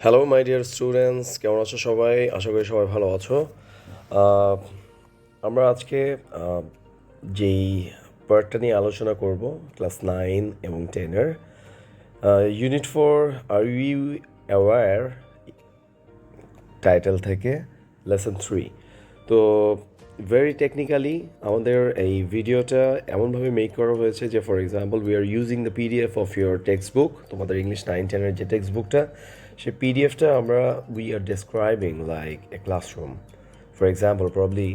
Hello my dear students, কেমন আছো সবাই? আশা করি সবাই ভালো আছো। আহ, আমরা আজকে যেই পার্টটা নিয়ে আলোচনা করব ক্লাস 9 এবং 10-এর unit 4 are you aware title থেকে লেসন 3। তো ভেরি টেকনিক্যালি আমাদের এই ভিডিওটা এমনভাবে মেক করা হয়েছে যে for example we are using the PDF of your text book, তোমাদের ইংলিশ 9-10-এর যে টেক্সট বুকটা, সেই পিডিএফটা আমরা we are describing like a classroom. For example probably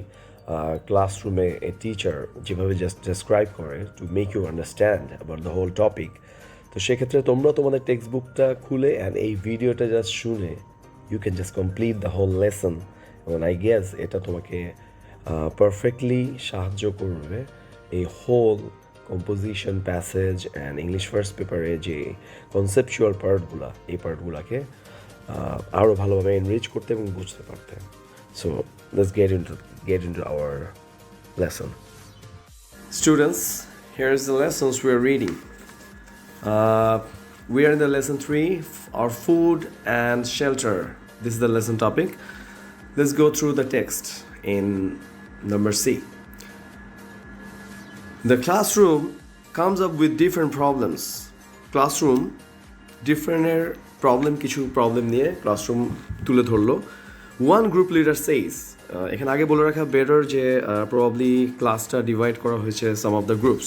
ক্লাসরুমে এ টিচার যেভাবে জাস্ট ডেসক্রাইব করে to make you understand about the whole topic. তো সেক্ষেত্রে তোমরা তোমাদের টেক্সট বুকটা খুলে অ্যান্ড এই ভিডিওটা জাস্ট শুনে you can just complete the whole lesson এবং I guess এটা তোমাকে পারফেক্টলি সাহায্য করবে এই whole composition passage and English first পেপারে যে কনসেপচুয়াল পার্টগুলো, এই পার্টগুলোকে আরও ভালোভাবে এনরিচ করতে এবং বুঝতে পারতে। So let's get into our lesson. Students, here's the lessons we are reading. We are in the lesson 3, our food and shelter. This is the lesson topic. Let's go through the text in number C. The classroom comes up with different problems. Classroom different problem কিছু problem নিয়ে classroom তুলে ধরলো। One group leader says, এখানে আগে বলে রাখা better যে probably ক্লাসটা ডিভাইড করা হয়েছে some of the groups.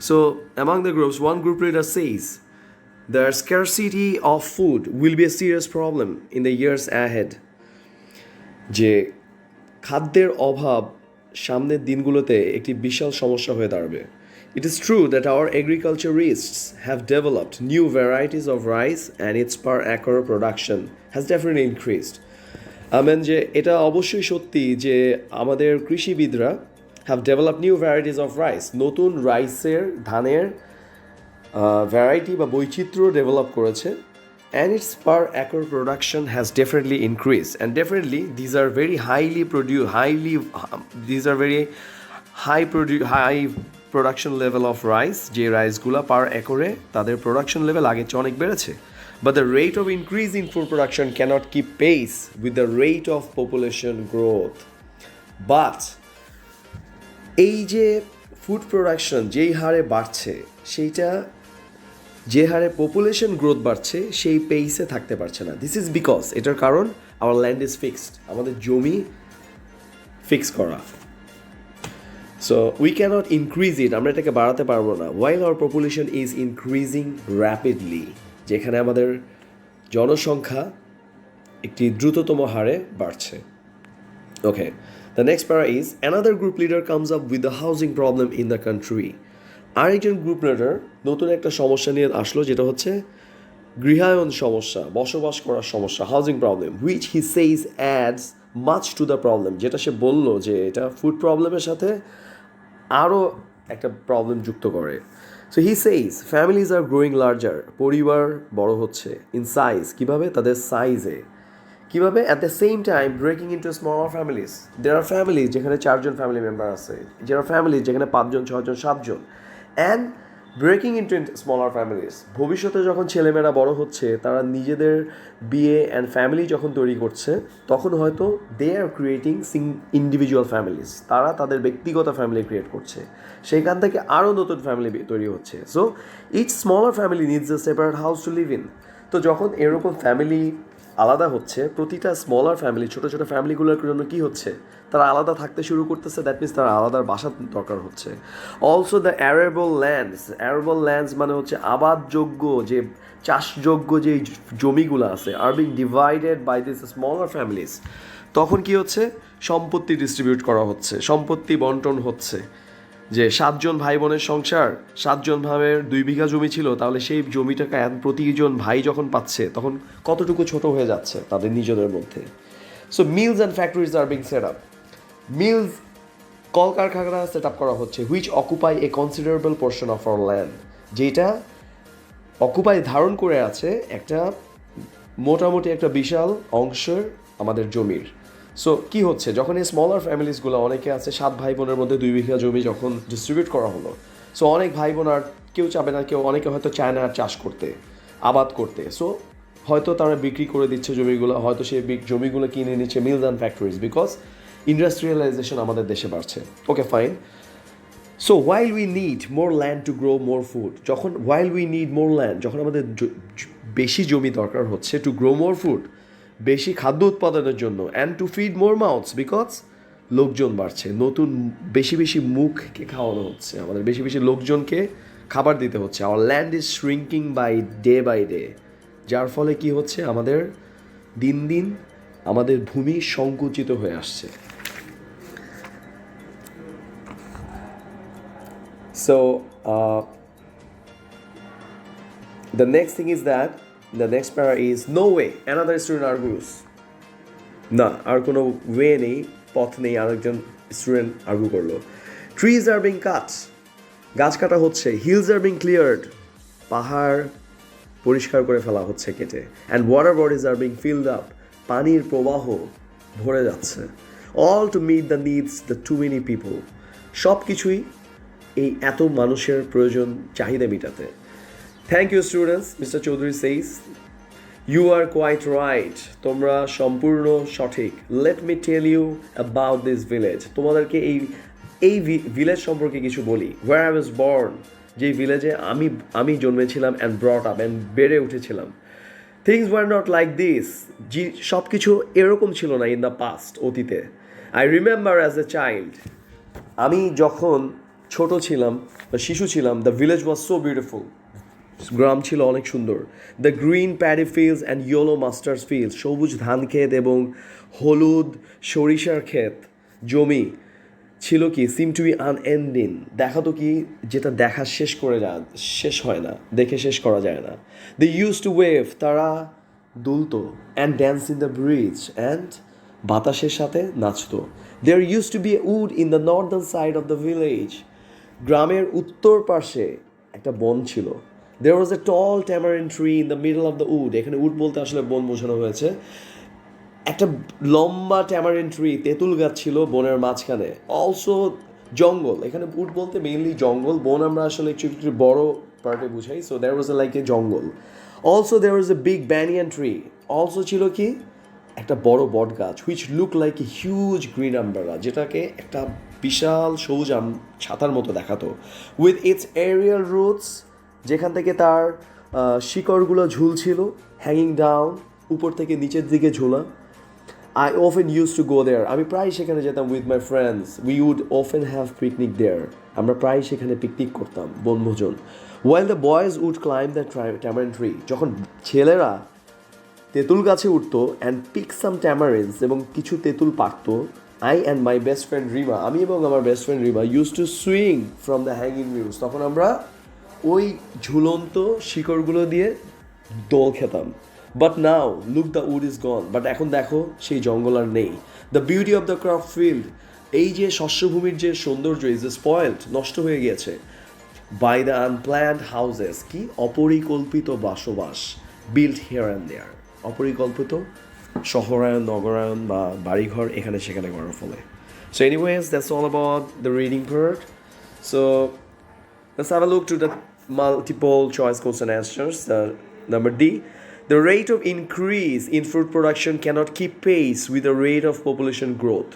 So among the groups, one group leader says the scarcity of food will be a serious problem in the years ahead. যে খাদ্যের অভাব সামনের দিনগুলোতে একটি বিশাল সমস্যা হয়ে দাঁড়াবে। It is true that our agriculturists have developed new varieties of rice and its per acre production has definitely increased. যে এটা অবশ্যই সত্যি যে আমাদের কৃষিবিদরা have developed new varieties of rice, নতুন রাইসের ধানের ভ্যারাইটি বা বৈচিত্র্য ডেভেলপ করেছে and its per acre production has definitely increased, and definitely these are very high production level of rice, যে রাইসগুলো পার একরে তাদের প্রোডাকশন লেভেল আগের চেয়ে অনেক বেড়েছে, but the rate of increase in food production cannot keep pace with the rate of population growth. But এই যে food production যেই হারে বাড়ছে, সেইটা যে হারে পপুলেশন গ্রোথ বাড়ছে সেই পেইসে থাকতে পারছে না। দিস ইজ বিকজ, এটার কারণ আওয়ার ল্যান্ড ইজ ফিক্সড, আমাদের জমি ফিক্স করা। So we can't increase it, আমরা এটাকে বাড়াতে পারবো না। While our population is increasing rapidly, যেখানে আমাদের জনসংখ্যা একটি দ্রুততম হারে বাড়ছে। Okay, the next para is another group leader comes up with the housing problem in the country. আরেকজন গ্রুপ লিডার নতুন একটা সমস্যা নিয়ে আসলো, যেটা হচ্ছে গৃহায়ন সমস্যা, বসবাস করার সমস্যা, housing problem, which he সেইজ ads much to the problem. যেটা সে বললো যে এটা ফুড প্রবলেমের সাথে আরও একটা প্রবলেম যুক্ত করে। So he says families are growing larger, পরিবার বড় হচ্ছে, ইন সাইজ, কীভাবে? তাদের সাইজে। কীভাবে? At the same time breaking into smaller families, there are families যেখানে 4জন ফ্যামিলি মেম্বার আছে, যারা ফ্যামিলিজ যেখানে 5জন 6জন 7জন, and breaking into smaller families. ভবিষ্যতে যখন ছেলেমেয়েরা বড় হচ্ছে, তারা নিজেদের বিয়ে অ্যান্ড ফ্যামিলি যখন তৈরি করছে, তখন হয়তো দে আর ক্রিয়েটিং ইন্ডিভিজুয়াল ফ্যামিলিজ, তারা তাদের ব্যক্তিগত ফ্যামিলি ক্রিয়েট করছে, সেইখান থেকে আরও নতুন ফ্যামিলি তৈরি হচ্ছে। So each smaller family needs a separate house to live in. তো যখন এরকম ফ্যামিলি আলাদা হচ্ছে, প্রতিটা স্মলার ফ্যামিলি, ছোটো ছোটো ফ্যামিলিগুলোর জন্য কী হচ্ছে, তারা আলাদা থাকতে শুরু করতেছে। দ্যাট মিনস তারা আলাদার বাসা দরকার হচ্ছে। অলসো দ্য অ্যারেবল ল্যান্ডস মানে হচ্ছে আবাদযোগ্য, যে চাষযোগ্য যে জমিগুলো আছে, are being divided by this smaller families. তখন কি হচ্ছে? সম্পত্তি ডিস্ট্রিবিউট করা হচ্ছে, সম্পত্তি বন্টন হচ্ছে। যে 7জন ভাই বোনের সংসার, 7জন ভাইয়ের 2 বিঘা জমি ছিল, তাহলে সেই জমিটাকে প্রতিজন ভাই যখন পাচ্ছে, তখন কতটুকু ছোট হয়ে যাচ্ছে তাদের নিজেদের মধ্যে। So mills and factories are being set up, mills কলকারখানা সেট আপ করা হচ্ছে, which occupy a considerable portion of our land, যেটা অকুপাই ধারণ করে আছে একটা মোটামুটি একটা বিশাল অংশের আমাদের জমির। সো কী হচ্ছে, যখন এই স্মলার ফ্যামিলিসগুলো, অনেকে আছে 7 ভাই বোনের মধ্যে 2 বিঘা জমি যখন ডিস্ট্রিবিউট করা হলো, সো অনেক ভাই বোন আর কেউ চাবে না, অনেকে হয়তো চায় না চাষ করতে, আবাদ করতে। সো হয়তো তারা বিক্রি করে দিচ্ছে জমিগুলো, হয়তো সেই জমিগুলো কিনে নিচ্ছে mills and factories, because industrialization আমাদের দেশে বাড়ছে। Okay fine. So while we need more land to grow more food, while we need more land, যখন আমাদের বেশি জমি দরকার হচ্ছে টু গ্রো মোর ফুড, বেশি খাদ্য উৎপাদনের জন্য, and to feed more মাউথস, because লোকজন বাড়ছে, নতুন বেশি বেশি মুখকে খাওয়ানো হচ্ছে, আমাদের বেশি বেশি লোকজনকে খাবার দিতে হচ্ছে। Our land is shrinking by day, যার ফলে কি হচ্ছে, আমাদের দিন দিন আমাদের ভূমি সংকুচিত হয়ে আসছে। So the next thing is that the next para is no way. Another student argues. না, আর কোনো ওয়ে নেই, পথ নেই, আরেকজন স্টুডেন্ট আর্গু করলো। ট্রিজ আর বিং কাট, গাছ কাটা হচ্ছে। হিলস আর বিং ক্লিয়ার্ড, পাহাড় পরিষ্কার করে ফেলা হচ্ছে কেটে। And water bodies are being filled up, পানির প্রবাহ ভরে যাচ্ছে। All to meet the needs the too many people, সব কিছুই এই এত মানুষের প্রয়োজন চাহিদা মেটাতে। Thank you students, mister Chowdhury says, you are quite right, তোমরা সম্পূর্ণ সঠিক। Let me tell you about this village, তোমাদেরকে এই ভিলেজ সম্পর্কে কিছু বলি। ওয়ার আই ওয়াজ বর্ন, যেই ভিলেজে আমি জন্মেছিলাম, অ্যান্ড ব্রট আপ, অ্যান্ড বেড়ে উঠেছিলাম। Things were not like this, সব কিছু এরকম ছিল না ইন দ্য পাস্ট, অতীতে। I remember as a child, আমি যখন ছোট ছিলাম বা শিশু ছিলাম, the village was so beautiful, গ্রাম ছিল অনেক সুন্দর। The green paddy fields and yellow mustard fields, সবুজ ধান ক্ষেত এবং হলুদ সরিষার ক্ষেত জমি ছিল কি, সিম টু বি আনএন্ডিং, দেখাতো কি, যেটা দেখা শেষ হয় না, দেখে শেষ করা যায় না। দে ইউজ টু ওয়েভ, তারা দুলতো, and dance in the breeze, and বাতাসের সাথে নাচতো। There use to be a wood in the northern side of the village, গ্রামের উত্তর পাশে একটা বন ছিল। There was a tall tamarind tree in the middle of the wood, এখানে উড বলতে আসলে বন বোঝানো হয়েছে। একটা লম্বা ট্যামারিন ট্রি, তেঁতুল গাছ ছিল বনের মাঝখানে। অলসো জঙ্গল, এখানে উড বলতে মেইনলি জঙ্গল, বন আমরা আসলে একটু বড় পার্টে বুঝাই। So there was A like a jungle. Also there was a big banyan tree, also ছিল কি, একটা বড় বট গাছ, which look like a huge green umbrella, যেটাকে একটা বিশাল সবুজ ছাতার মতো দেখাতো। উইথ ইটস এরিয়াল রুটস, যেখান থেকে তার শিকড়গুলো ঝুলছিল, হ্যাঙ্গিং ডাউন, উপর থেকে নিচের দিকে ঝোলা। I often use to go there, আমি প্রায় সেখানে যেতাম। With my friends we would often have picnic there, আমরা প্রায় সেখানে পিকনিক করতাম, বনভোজন। While the boys would climb the tamarind tree, যখন ছেলেরা তেঁতুল গাছে উঠতো, অ্যান্ড পিক সাম ট্যামারিন্স, এবং কিছু তেঁতুল পাকতো। I and my best friend Rima, আমি এবং আমার best friend Rima use to swing from the hanging leaves, তখন আমরা ওই ঝুলন্ত শিকড়গুলো দিয়ে দোল খেতাম। But now look the wood is gone, but এখন দেখো সেই জঙ্গল আর নেই। The beauty of the crop field, এই যে শস্যভূমির যে সৌন্দর্য, ইজ স্পয়েলড, নষ্ট হয়ে গিয়েছে। বাই দ্য আনপ্ল্যান্ড হাউসেস, কি অপরিকল্পিত বসবাস, বিল্ড হিয়ার অ্যান্ড দেয়ার, অপরিকল্পিত শহরায়ন, নগরায়ন বা বাড়িঘর এখানে সেখানে করার ফলে। So anyways, that's all about the reading part. So let's have a look to the multiple choice question answers. Number D, the rate of increase in food production cannot keep pace with the rate of population growth.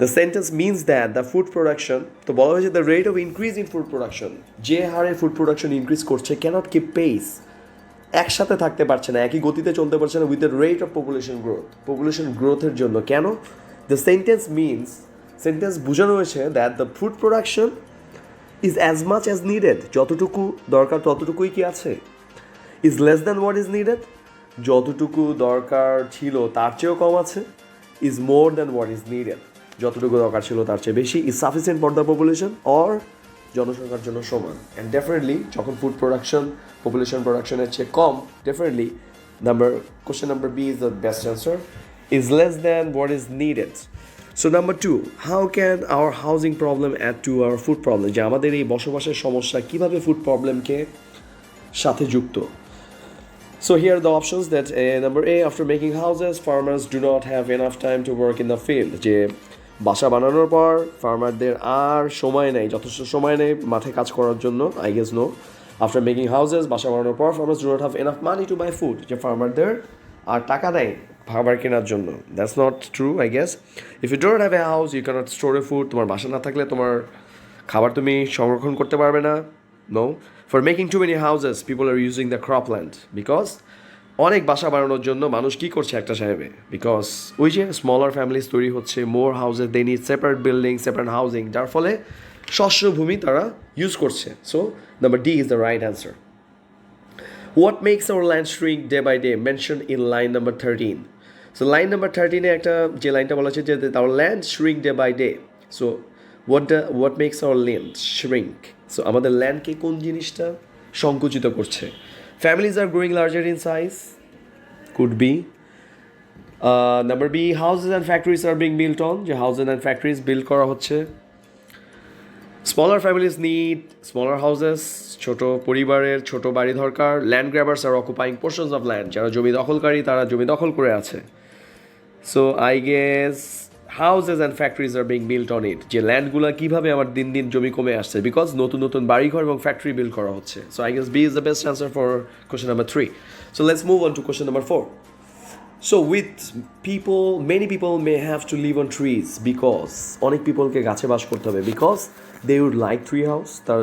The sentence means that the food production, তো বলা হয়েছে the rate of increase in food production, যে হারে food production increase করছে, cannot keep pace, একসাথে থাকতে পারছে না, একই গতিতে চলতে পারছে না with the rate of population growth, population growthের জন্য। কেন? The sentence means, sentence বোঝানো হয়েছে that the food production is as much as needed, যতটুকু দরকার ততটুকুই কি আছে, is less than what is needed, যতটুকু দরকার ছিল তার চেয়েও কম আছে, is more than what is needed, যতটুকু দরকার ছিল তার চেয়ে বেশি, is sufficient for the population, or জনসংখ্যার জন্য সমান। অ্যান্ড ডেফিনেটলি যখন ফুড প্রোডাকশন পপুলেশন প্রোডাকশনের চেয়ে কম, definitely question number B is the best answer, is less than what is needed. So number 2, how can our housing problem add to our food problem, যে আমাদের এই বসবাসের সমস্যা কিভাবে ফুড প্রবলেমকে সাথে যুক্ত। So here are the options that number A, after making houses, farmers do not have enough time to work in the field, যে বাসা বানানোর পর ফার্মারদের আর সময় নেই, যথেষ্ট সময় নেই মাঠে কাজ করার জন্য, I guess no. After making houses, বাসা বানানোর পর farmers do not have enough money to buy food. যে ফার্মারদের আর টাকা নেই খাবার কেনার জন্য. That's not true, I guess. If you don't have a house, you cannot store a food. তোমার বাসা না থাকলে তোমার খাবার তুমি সংরক্ষণ করতে পারবে না. No. For making too many houses, people are using the cropland because অনেক বাসা বানানোর জন্য মানুষ কী করছে একটা সাহেবে বিকজ ওই যে স্মলার ফ্যামিলিজ তৈরি হচ্ছে more houses they need separate building separate housing যার ফলে শস্য ভূমি তারা ইউজ করছে so number D is the right answer what makes our land shrink day by day mention in line number 13 so line number 13-এ একটা যে লাইনটা বলা হচ্ছে যে our land shrink day by day so what makes our land shrink so আমাদের ল্যান্ডকে কোন জিনিসটা সংকুচিত করছে families are growing larger in size could be number B houses and factories are being built on যে houses and factories build করা হচ্ছে smaller families need smaller houses ছোট পরিবারের ছোট বাড়ি দরকার land grabbers are occupying portions of land যারা জমি দখলকারী তারা জমি দখল করে আছে so I guess houses and factories are being built on it যে ল্যান্ডগুলো কিভাবে আমার দিন দিন জমি কমে আসছে বিকজ নতুন নতুন বাড়িঘর এবং ফ্যাক্টরি বিল্ড করা হচ্ছে so I guess B is the best answer for question number 3 so let's move on to question number 4 so with people many people may have to live on trees because অনেক পিপলকে গাছে বাস করতে হবে because they would like tree house তার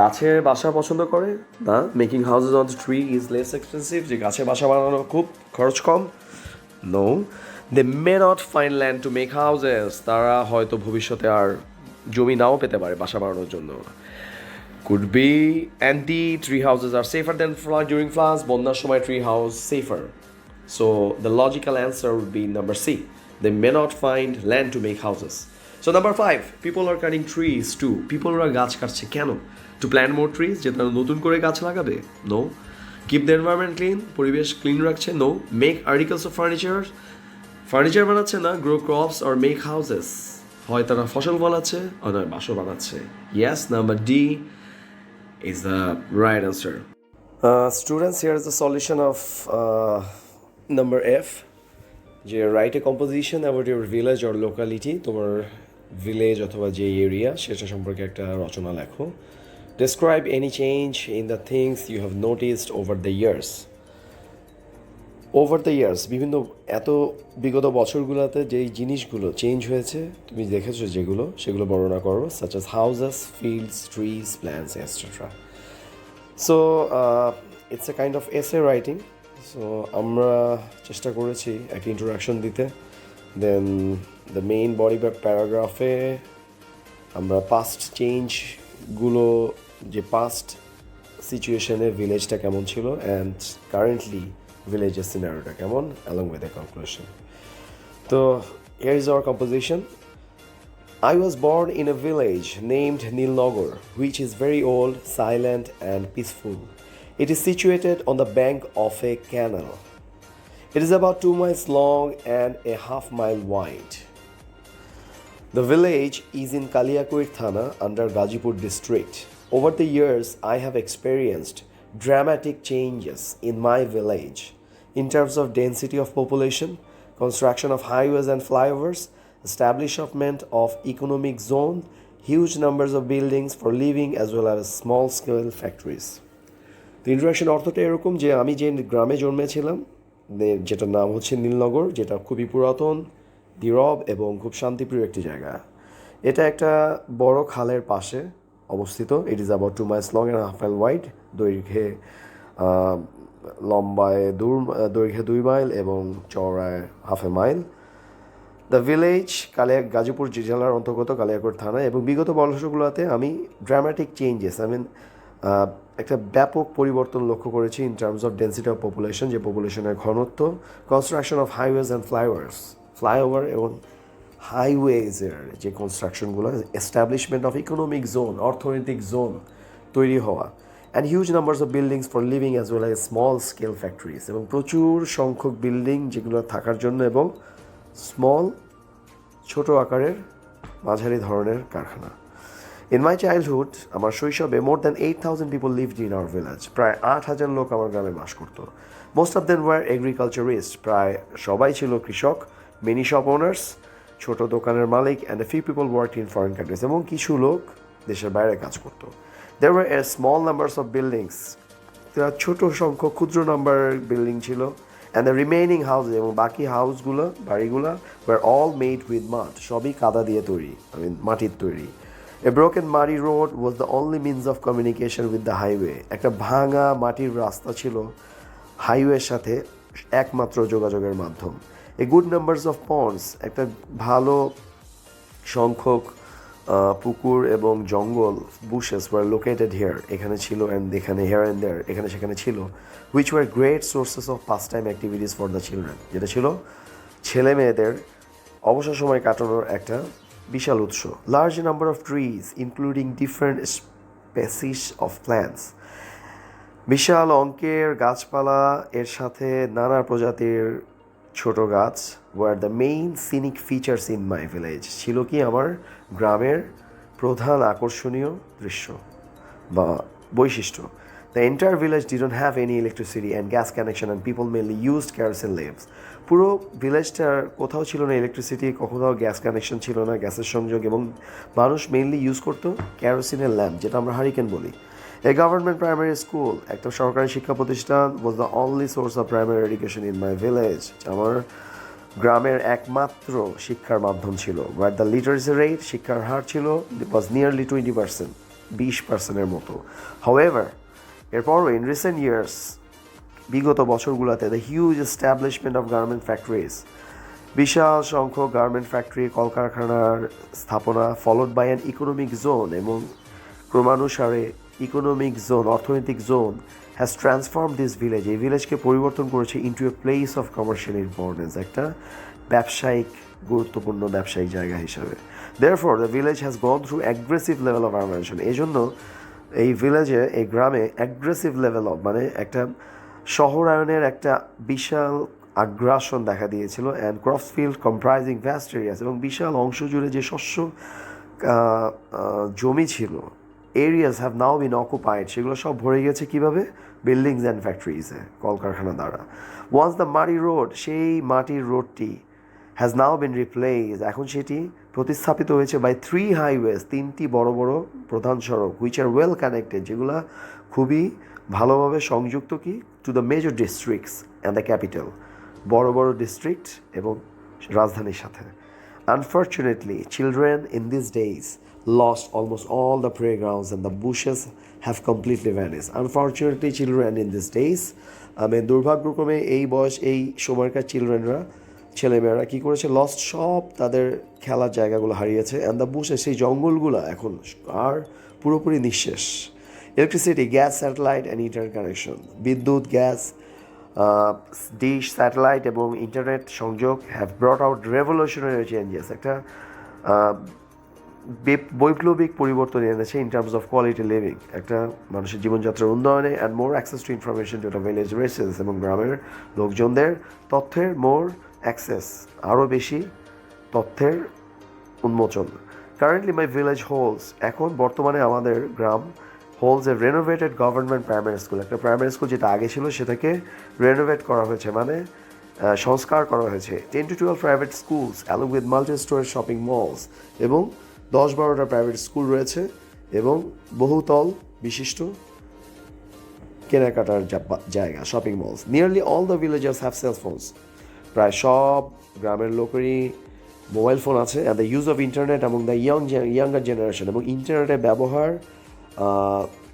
গাছের বাসা পছন্দ করে না making houses on the tree is less expensive যে গাছে বাসা বানানো খুব খরচ কম no they may not find land to make houses তারা হয়তো ভবিষ্যতে আর জমি নাও পেতে পারে বাসা বানানোর জন্য could be anti tree houses are safer than during floods বন্যার সময় tree house safer so the logical answer would be number C they may not find land to make houses so number 5 people are cutting trees too people are গাছ কাটছে কেন to plant more trees যে তারা নতুন করে গাছ লাগাবে no keep the environment clean পরিবেশ ক্লিন রাখছে no make articles of furniture furniture বানাচ্ছে না grow crops or make houses হয় তারা ফসল ফলাচ্ছে আর নয় বাসা বানাচ্ছে yes number D is the right answer students here is the solution of number F যে write a composition about your village or locality তোমার ভিলেজ অথবা যে এরিয়া সেটা সম্পর্কে একটা রচনা লেখো describe any change in the things you have noticed over the years over the years বিভিন্ন এত বিগত বছরগুলোতে যেই জিনিসগুলো চেঞ্জ হয়েছে তুমি দেখেছো যেগুলো সেগুলো বর্ণনা করো such as houses fields trees plants etcetera so it's a kind of essay writing so আমরা চেষ্টা করেছি একটা ইন্ট্রোডাকশন দিতে দেন দ্য মেইন বডি প্যারাগ্রাফে আমরা পাস্ট চেঞ্জগুলো যে পাস্ট সিচুয়েশনে ভিলেজটা কেমন ছিল অ্যান্ড কারেন্টলি village's scenario কেমন along with a conclusion so here is our composition I was born in a village named Nilnagar which is very old silent and peaceful it is situated on the bank of a canal it is about 2 miles long and a half mile wide the village is in Kaliakoit Thana under Gazipur district over the years I have experienced dramatic changes in my village in terms of density of population, construction of highways and flyovers, establishment of economic zone, huge numbers of buildings for living as well as small scale factories. The introduction অর্থটা এরকম যে আমি যে গ্রামে জন্মেছিলাম যেটার নাম হচ্ছে নীলনগর যেটা খুবই পুরাতন নীরব এবং খুব শান্তিপ্রিয় একটি জায়গা এটা একটা বড় খালের পাশে অবস্থিত it is about 2 miles long and a half mile wide দৈর্ঘ্যে লম্বায় দৈর্ঘ্যে 2 মাইল এবং চওড়ায় half a mile the village Gazipur জেলার অন্তর্গত কালিয়াকৈর থানা এবং বিগত বর্ষগুলোতে আমি ড্রামাটিক চেঞ্জেস একটা ব্যাপক পরিবর্তন লক্ষ্য করেছি in terms of density of population যে পপুলেশনের ঘনত্ব construction of highways and flyover এবং হাইওয়েজের যে কনস্ট্রাকশনগুলো এস্টাবলিশমেন্ট অফ ইকোনমিক জোন অর্থনৈতিক জোন তৈরি হওয়া and huge numbers of buildings for living as well as small scale factories এবং প্রচুর সংখ্যক বিল্ডিং যেগুলো থাকার জন্য এবং স্মল ছোট আকারের মাঝারি ধরনের কারখানা ইন মাই চাইল্ডহুড আমার শৈশবে more than 8,000 people lived in our village প্রায় 8,000 লোক আমার গ্রামে বাস করতো most of them were agriculturist প্রায় সবাই ছিল কৃষক মেনি শপ ওনার্স ছোট দোকানের মালিক and a few people work in foreign countries এবং কিছু লোক দেশের বাইরে কাজ করতো There were a small numbers of buildings. ছোট সংখ্যক ক্ষুদ্র নাম্বার বিল্ডিং ছিল, অ্যান্ড দ্য রিমেইনিং হাউসেস এবং বাকি হাউসগুলো বাড়িগুলো ওয়ার অল মেড উইথ মাড, সবই কাদা দিয়ে তৈরি, মাটির তৈরি। এ ব্রোকেন মাটি road was the only means of communication with the highway. একটা ভাঙা মাটির রাস্তা ছিল হাইওয়ের সাথে একমাত্র যোগাযোগের মাধ্যম। A good numbers of ponds, একটা ভালো সংখ্যক পুকুর এবং জঙ্গল, বুশেস ওয়ার লোকেটেড হিয়ার, এখানে ছিল, অ্যান্ড এখানে হিয়ার অ্যান্ড দেয়ার, এখানে সেখানে ছিল, which were great sources of pass time activities for the children, যেটা ছিল ছেলে মেয়েদের অবসর সময় কাটানোর একটা বিশাল উৎস। Large number of trees including different species of plants, বিশাল অঙ্কের গাছপালা এর সাথে নানা প্রজাতির ছোট গাছ were the main scenic features in my village, ছিল কি আমার গ্রামের প্রধান আকর্ষণীয় দৃশ্য বা বৈশিষ্ট্য। The entire village didn't have any electricity and gas connection and people mainly used kerosene lamps. পুরো ভিলেজটার কোথাও ছিল না ইলেকট্রিসিটি, কোথাও গ্যাস কানেকশন ছিল না, গ্যাসের সংযোগ, এবং মানুষ মেইনলি ইউজ করতো ক্যারোসিনের ল্যাম্প, যেটা আমরা হারিকেন বলি। এ গভর্নমেন্ট প্রাইমারি স্কুল, একটা সরকারি শিক্ষা প্রতিষ্ঠান, was the only source of primary education in my village, আমার গ্রামের একমাত্র শিক্ষার মাধ্যম ছিল। বাট দ্য লিটারেসি রেট, শিক্ষার হার ছিল, ওয়াজ নিয়ারলি 20%, 20%-এর মতো। হাউএভার, এরপরও ইন রিসেন্ট ইয়ার্স, বিগত বছরগুলোতে, the huge establishment of garment factories, বিশাল সংখ্যক গার্মেন্ট ফ্যাক্টরি, কলকারখানার স্থাপনা, followed by an economic zone, এবং ক্রমানুসারে ইকোনমিক জোন, অর্থনৈতিক zone has transform this village, এই ভিলেজকে পরিবর্তন করেছে into a place of commercial importance, একটা ব্যবসায়িক গুরুত্বপূর্ণ ব্যবসায়িক জায়গা হিসাবে। Therefore the village has gone through aggressive level of urbanization, এই জন্য এই ভিলেজে, এই গ্রামে অ্যাগ্রেসিভ লেভেল অফ, মানে একটা শহরায়নের একটা বিশাল আগ্রাসন দেখা দিয়েছিল। And crops field comprising vast areas, এবং বিশাল অংশ জুড়ে যে শস্য জমি ছিল, areas have now been occupied, সেগুলো সব ভরে গেছে কীভাবে? বিল্ডিংস অ্যান্ড ফ্যাক্টরিজে, কলকারখানা দ্বারা। ওয়ান্স দ্য মাটি রোড, সেই মাটির রোডটি হ্যাজ নাও বিন রিপ্লেস, এখন সেটি প্রতিস্থাপিত হয়েছে বাই 3 হাইওয়েজ, 3টি বড় বড় প্রধান সড়ক, হুইচ আর ওয়েল কানেক্টেড, যেগুলো খুবই ভালোভাবে সংযুক্ত কি to the major districts and the capital, বড় বড় ডিস্ট্রিক্ট এবং রাজধানীর সাথে। Unfortunately, children in these days lost almost all the playgrounds and the bushes have completely vanished. Unfortunately, children in these days, দুর্ভাগ্যক্রমে এই বয়স, এই সময়কার চিলড্রেনরা, ছেলেমেয়েরা কী করেছে? লস্ট, সব তাদের খেলার জায়গাগুলো হারিয়েছে, অ্যান্ড দ্য বুশেস, সেই জঙ্গলগুলো এখন আর পুরোপুরি নিঃশেষ। Electricity, gas, satellite and internet connection, বিদ্যুৎ, গ্যাস, ডিশ, স্যাটেলাইট এবং ইন্টারনেট সংযোগ হ্যাভ ব্রট আউট রেভলিউশনারি চেঞ্জেস, একটা বৈপ্লবিক পরিবর্তন এনেছে in terms of quality living, একটা মানুষের জীবনযাত্রার উন্নয়নে, and more access to information to the village races, এবং গ্রামের লোকজনদের তথ্যের মোর অ্যাক্সেস, আরও বেশি তথ্যের উন্মোচন। কারেন্টলি মাই ভিলেজ হোলস, এখন বর্তমানে আমাদের গ্রাম হোলস এ রেনোভেটেড গভর্নমেন্ট প্রাইমারি স্কুল, একটা প্রাইমারি স্কুল যেটা আগে ছিল সেটাকে রেনোভেট করা হয়েছে, মানে সংস্কার করা হয়েছে। 10 to 12 private schools along with multi storage shopping malls, এবং 10-12টা প্রাইভেট স্কুল রয়েছে এবং বহুতল বিশিষ্ট কেনাকাটার জায়গা, shopping malls. Nearly all the villagers have cell phones, প্রায় সব গ্রামের লোকেরই মোবাইল ফোন আছে। And the use of internet এবং দ্য ইয়াঙ্গার জেনারেশন, এবং ইন্টারনেটের ব্যবহার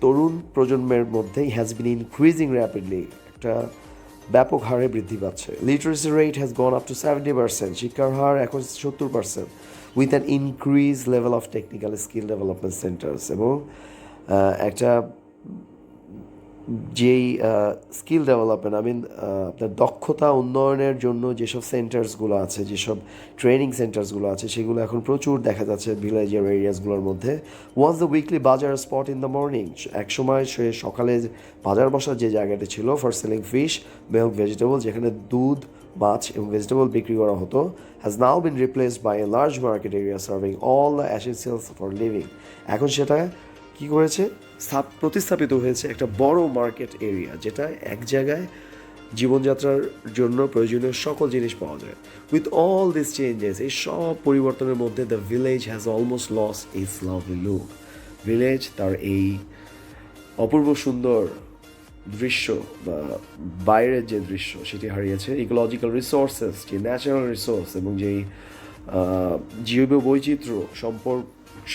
তরুণ প্রজন্মের মধ্যেই হ্যাজ বিন ইনক্রিজিং র্যাপিডলি, একটা ব্যাপক হারে বৃদ্ধি পাচ্ছে। Literacy rate has gone up to 70%, শিক্ষার হার এখন 70%, with an increase level of technical skill development centres, এবং একটা যেই স্কিল ডেভেলপমেন্ট, আপনার দক্ষতা উন্নয়নের জন্য যেসব সেন্টার্সগুলো আছে, যেসব ট্রেনিং সেন্টার্সগুলো আছে, সেগুলো এখন প্রচুর দেখা যাচ্ছে ভিলেজের এরিয়াসগুলোর মধ্যে। Once the weekly bazaar spot in the morning, একসময় সে সকালে বাজার বসার যে জায়গাটি ছিল for selling fish, milk, vegetable, যেখানে দুধ, মাছ এবং ভেজিটেবল বিক্রি করা হতো, has now been replaced by a large market area serving all the essentials for living, এখন সেটা কী করেছে? প্রতিস্থাপিত হয়েছে একটা বড় মার্কেট এরিয়া, যেটা এক জায়গায় জীবনযাত্রার জন্য প্রয়োজনীয় সকল জিনিস পাওয়া যায়। উইথ অল দিস চেঞ্জেস, এই সব পরিবর্তনের মধ্যে the village has almost lost its lovely look, village তার এই অপূর্ব সুন্দর দৃশ্য বা বাইরের যে দৃশ্য সেটি হারিয়েছে। ইকোলজিক্যাল রিসোর্সেস, যে ন্যাচারাল রিসোর্স এবং যেই জৈব বৈচিত্র্য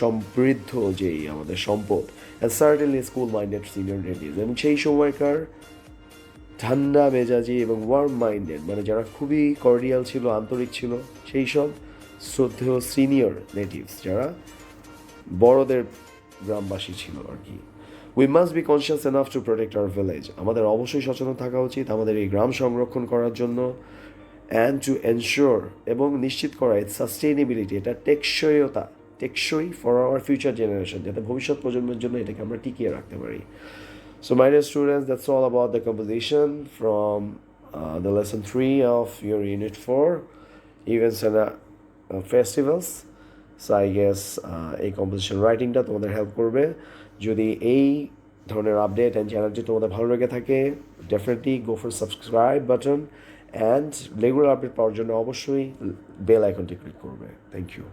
সমৃদ্ধ যেই আমাদের সম্পদ, and certainly school minded senior natives, এবং সেই সময়কার ঠান্ডা মেজাজি এবং ওয়ার্ম মাইন্ডেড, মানে যারা খুবই কর্ডিয়াল ছিল, আন্তরিক ছিল, সেই সব শ্রদ্ধেয় সিনিয়র নেটিভস যারা বড়দের গ্রামবাসী ছিল আর কি। We must be conscious enough to protect our village. আমাদের অবশ্যই সচেতন থাকা উচিত আমাদের এই গ্রাম সংরক্ষণ করার জন্য, অ্যান্ড টু এনশিওর, এবং নিশ্চিত করা ইটস সাস্টেইনেবিলিটি, এটা টেকসই ফর আওয়ার ফিউচার জেনারেশন, যাতে ভবিষ্যৎ প্রজন্মের জন্য এটাকে আমরা টিকিয়ে রাখতে পারি। So my dear students, that's all about the composition from the lesson 3 of your unit 4, events and festivals. So I guess এই কম্পোজিশন রাইটিংটা তোমাদের হেল্প করবে। যদি এই ধরনের আপডেট অ্যান্ড চ্যানেলটি তোমাদের ভালো লেগে থাকে, definitely go for subscribe button, and regular update পাওয়ার জন্য অবশ্যই বেল আইকনটি ক্লিক করবে। Thank you.